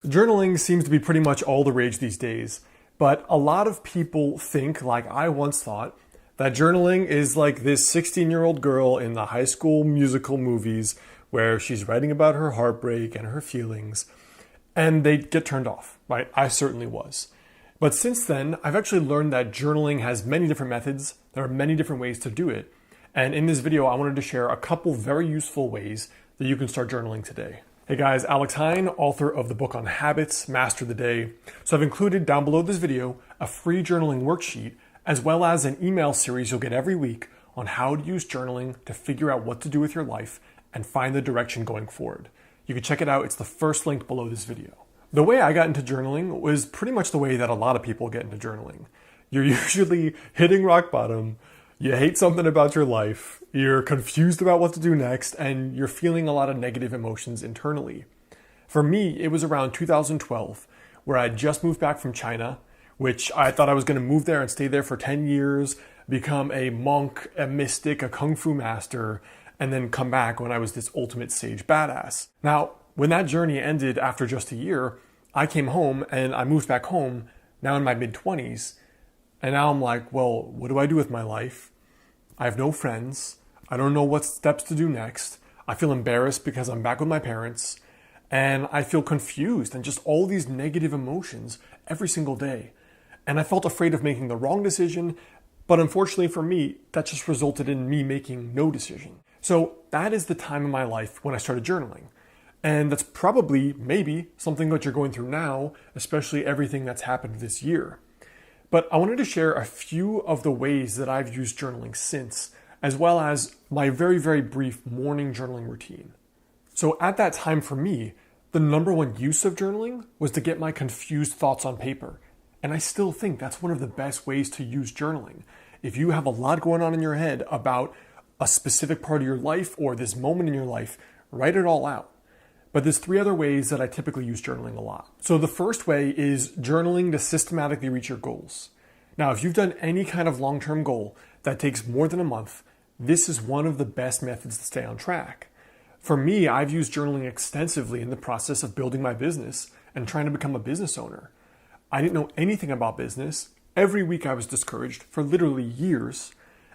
Journaling seems to be pretty much all the rage these days, but a lot of people think, like I once thought, that journaling is like this 16-year-old girl in the high school musical movies where she's writing about her heartbreak and her feelings, and they get turned off, right? I certainly was. But since then, I've actually learned that journaling has many different methods. There are many different ways to do it. And in this video, I wanted to share a couple very useful ways that you can start journaling today. Hey guys, Alex Hine, author of the book on habits, Master the Day. So I've included down below this video a free journaling worksheet, as well as an email series you'll get every week on how to use journaling to figure out what to do with your life and find the direction going forward. You can check it out. It's the first link below this video. The way I got into journaling was pretty much the way that a lot of people get into journaling. You're usually hitting rock bottom, you hate something about your life, you're confused about what to do next, and you're feeling a lot of negative emotions internally. For me, it was around 2012, where I just moved back from China, which I thought I was going to move there and stay there for 10 years, become a monk, a mystic, a kung fu master, and then come back when I was this ultimate sage badass. Now, when that journey ended after just a year, I came home and I moved back home, now in my mid-20s, and now I'm like, well, what do I do with my life? I have no friends. I don't know what steps to do next. I feel embarrassed because I'm back with my parents, and I feel confused and just all these negative emotions every single day. And I felt afraid of making the wrong decision, but unfortunately for me, that just resulted in me making no decision. So that is the time in my life when I started journaling. And that's probably, maybe, something that you're going through now, especially everything that's happened this year. But I wanted to share a few of the ways that I've used journaling since, as well as my very, very brief morning journaling routine. So at that time for me, the number one use of journaling was to get my confused thoughts on paper. And I still think that's one of the best ways to use journaling. If you have a lot going on in your head about a specific part of your life or this moment in your life, write it all out. But there's three other ways that I typically use journaling a lot. So the first way is journaling to systematically reach your goals. Now, if you've done any kind of long-term goal that takes more than a month, this is one of the best methods to stay on track. For me, I've used journaling extensively in the process of building my business and trying to become a business owner. I didn't know anything about business. Every week I was discouraged for literally years,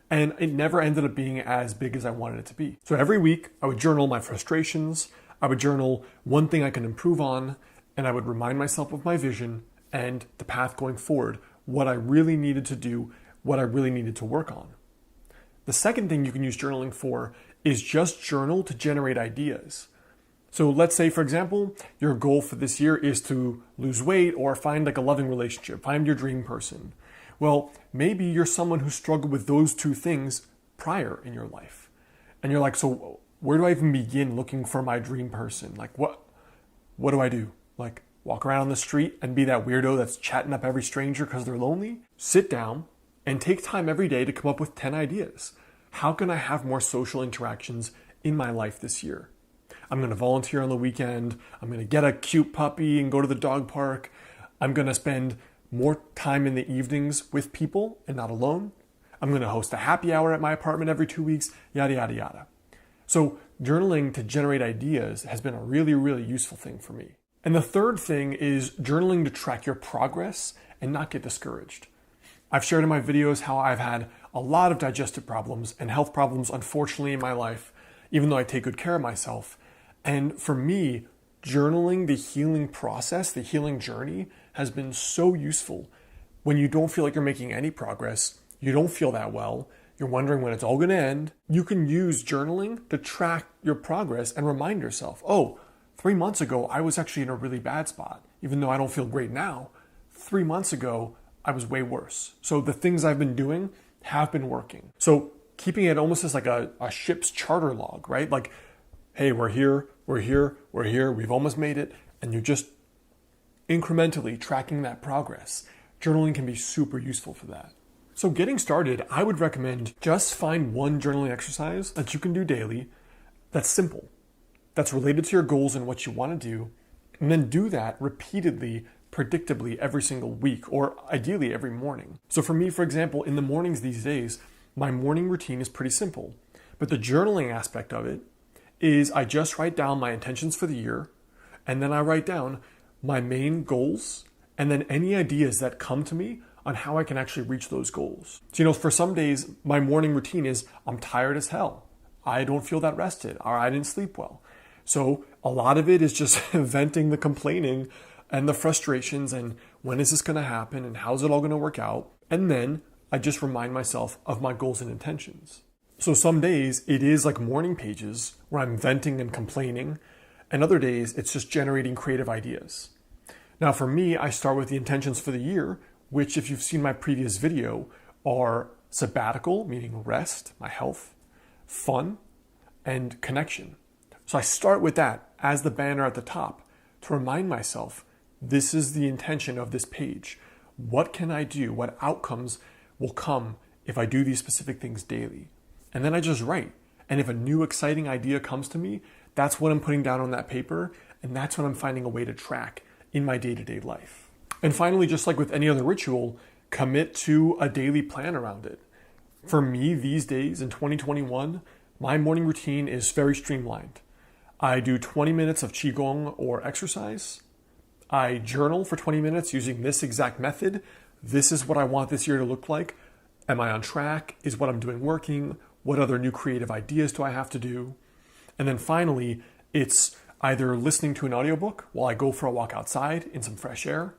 and it never ended up being as big as I wanted it to be. So every week I would journal my frustrations, I would journal one thing I can improve on, and I would remind myself of my vision and the path going forward, what I really needed to do, what I really needed to work on. The second thing you can use journaling for is just journal to generate ideas. So let's say, for example, your goal for this year is to lose weight or find like a loving relationship, find your dream person. Well, maybe you're someone who struggled with those two things prior in your life. And you're like, so where do I even begin looking for my dream person? Like what do I do? Like walk around on the street and be that weirdo that's chatting up every stranger because they're lonely? Sit down and take time every day to come up with 10 ideas. How can I have more social interactions in my life this year? I'm going to volunteer on the weekend. I'm going to get a cute puppy and go to the dog park. I'm going to spend more time in the evenings with people and not alone. I'm going to host a happy hour at my apartment every 2 weeks, yada, yada, yada. So journaling to generate ideas has been a really, really useful thing for me. And the third thing is journaling to track your progress and not get discouraged. I've shared in my videos how I've had a lot of digestive problems and health problems, unfortunately, in my life, even though I take good care of myself. And for me, journaling, the healing process, the healing journey has been so useful. When you don't feel like you're making any progress, you don't feel that well, you're wondering when it's all going to end, you can use journaling to track your progress and remind yourself, oh, 3 months ago, I was actually in a really bad spot. Even though I don't feel great now, 3 months ago, I was way worse. So the things I've been doing have been working. So keeping it almost as like a ship's charter log, right? Like, hey, we're here, we've almost made it, and you're just incrementally tracking that progress. Journaling can be super useful for that. So getting started, I would recommend just find one journaling exercise that you can do daily that's simple, that's related to your goals and what you want to do, and then do that repeatedly, predictably every single week, or ideally every morning. So for me, for example, in the mornings these days, my morning routine is pretty simple, but the journaling aspect of it is I just write down my intentions for the year, and then I write down my main goals, and then any ideas that come to me on how I can actually reach those goals. So, for some days, my morning routine is I'm tired as hell. I don't feel that rested, or I didn't sleep well. So a lot of it is just venting the complaining and the frustrations and when is this going to happen and how's it all going to work out? And then I just remind myself of my goals and intentions. So some days it is like morning pages where I'm venting and complaining, and other days it's just generating creative ideas. Now for me, I start with the intentions for the year, which if you've seen my previous video are sabbatical, meaning rest, my health, fun, and connection. So I start with that as the banner at the top to remind myself, this is the intention of this page. What can I do? What outcomes will come if I do these specific things daily? And then I just write. And if a new exciting idea comes to me, that's what I'm putting down on that paper, and that's what I'm finding a way to track in my day-to-day life. And finally, just like with any other ritual, commit to a daily plan around it. For me, these days in 2021, my morning routine is very streamlined. I do 20 minutes of Qigong or exercise. I journal for 20 minutes using this exact method. This is what I want this year to look like. Am I on track? Is what I'm doing working? What other new creative ideas do I have to do? And then finally, it's either listening to an audiobook while I go for a walk outside in some fresh air,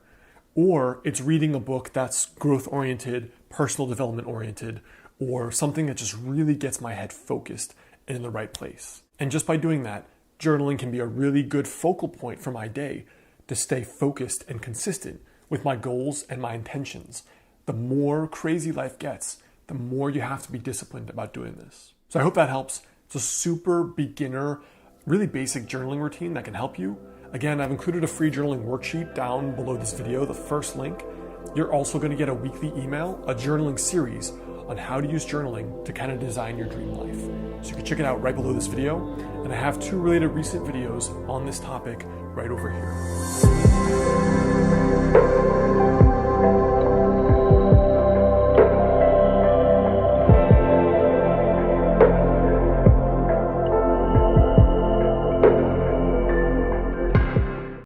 or it's reading a book that's growth-oriented, personal development-oriented, or something that just really gets my head focused and in the right place. And just by doing that, journaling can be a really good focal point for my day to stay focused and consistent with my goals and my intentions. The more crazy life gets, the more you have to be disciplined about doing this. So I hope that helps. It's a super beginner, really basic journaling routine that can help you. Again, I've included a free journaling worksheet down below this video, the first link. You're also going to get a weekly email, a journaling series on how to use journaling to kind of design your dream life. So you can check it out right below this video. And I have 2 related recent videos on this topic right over here.